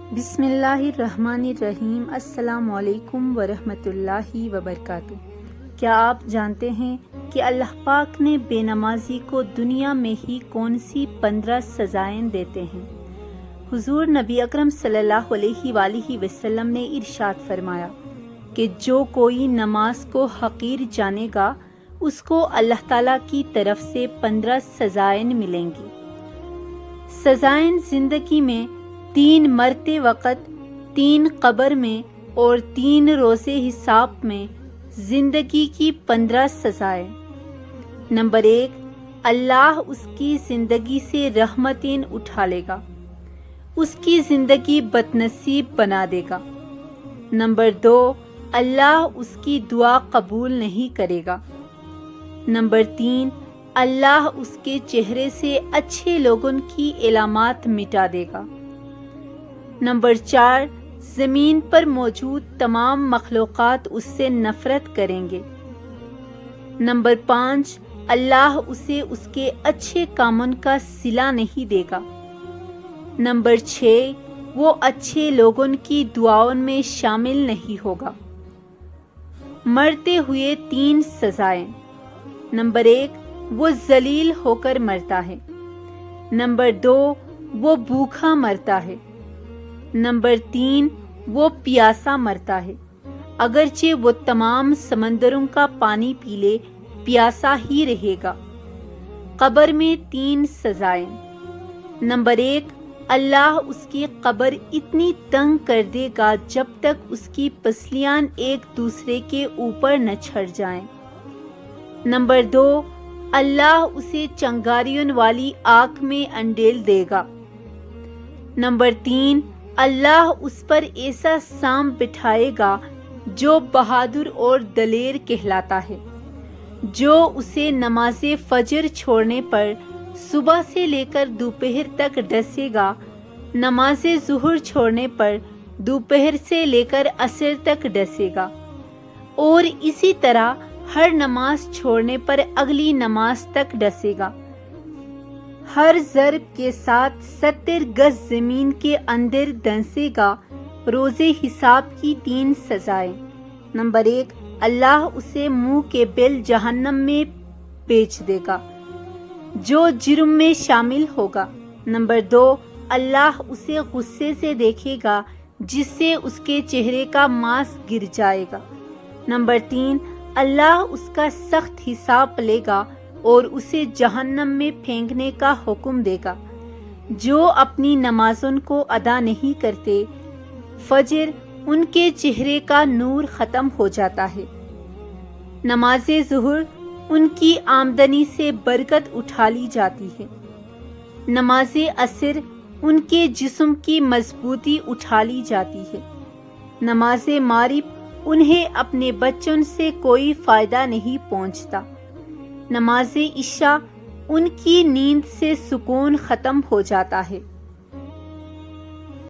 بسم اللہ الرحمن الرحیم۔ السلام علیکم ورحمۃ اللہ وبرکاتہ۔ کیا آپ جانتے ہیں کہ اللہ پاک نے بے نمازی کو دنیا میں ہی کون سی 15 سزائیں دیتے ہیں؟ حضور نبی اکرم صلی اللہ علیہ وآلہ وسلم نے ارشاد فرمایا کہ جو کوئی نماز کو حقیر جانے گا اس کو اللہ تعالیٰ کی طرف سے 15 سزائیں ملیں گی۔ سزائیں زندگی میں 3 مرتے وقت، 3 قبر میں اور 3 روزے حساب میں زندگی کی 15 سزائیں۔ نمبر 1، اللہ اس کی زندگی سے رحمتیں اٹھا لے گا، اس کی زندگی بدنصیب بنا دے گا۔ نمبر 2، اللہ اس کی دعا قبول نہیں کرے گا۔ نمبر 3، اللہ اس کے چہرے سے اچھے لوگوں کی علامات مٹا دے گا۔ نمبر 4، زمین پر موجود تمام مخلوقات اس سے نفرت کریں گے۔ نمبر 5، اللہ اسے اس کے اچھے کاموں کا صلہ نہیں دے گا۔ نمبر 6، وہ اچھے لوگوں کی دعاؤں میں شامل نہیں ہوگا۔ مرتے ہوئے 3 سزائیں۔ نمبر 1، وہ ذلیل ہو کر مرتا ہے۔ نمبر 2، وہ بھوکا مرتا ہے۔ نمبر 3، وہ پیاسا مرتا ہے، اگرچہ وہ تمام سمندروں کا پانی پی لے پیاسا ہی رہے گا۔ قبر میں 3 سزائیں۔ نمبر 1، اللہ اس کی قبر اتنی تنگ کر دے گا جب تک اس کی پسلیاں ایک دوسرے کے اوپر نہ چھڑ جائیں۔ نمبر 2، اللہ اسے چنگاریوں والی آگ میں انڈیل دے گا۔ نمبر 3، اللہ اس پر ایسا سانپ بٹھائے گا جو بہادر اور دلیر کہلاتا ہے، جو اسے نماز فجر چھوڑنے پر صبح سے لے کر دوپہر تک ڈسے گا، نماز ظہر چھوڑنے پر دوپہر سے لے کر عصر تک ڈسے گا، اور اسی طرح ہر نماز چھوڑنے پر اگلی نماز تک ڈسے گا۔ ہر ضرب کے ساتھ 70 گز زمین کے اندر دھنسے گا۔ روزے حساب کی 3 سزائیں۔ نمبر 1، اللہ اسے منہ کے بل جہنم میں بیچ دے گا جو جرم میں شامل ہوگا۔ نمبر 2، اللہ اسے غصے سے دیکھے گا جس سے اس کے چہرے کا ماسک گر جائے گا۔ نمبر 3، اللہ اس کا سخت حساب لے گا اور اسے جہنم میں پھینکنے کا حکم دے گا۔ جو اپنی نمازوں کو ادا نہیں کرتے، فجر ان کے چہرے کا نور ختم ہو جاتا ہے۔ نماز ظہر ان کی آمدنی سے برکت اٹھا لی جاتی ہے۔ نماز عصر ان کے جسم کی مضبوطی اٹھا لی جاتی ہے۔ نماز مغرب انہیں اپنے بچوں سے کوئی فائدہ نہیں پہنچتا۔ نماز عشاء ان کی نیند سے سکون ختم ہو جاتا ہے۔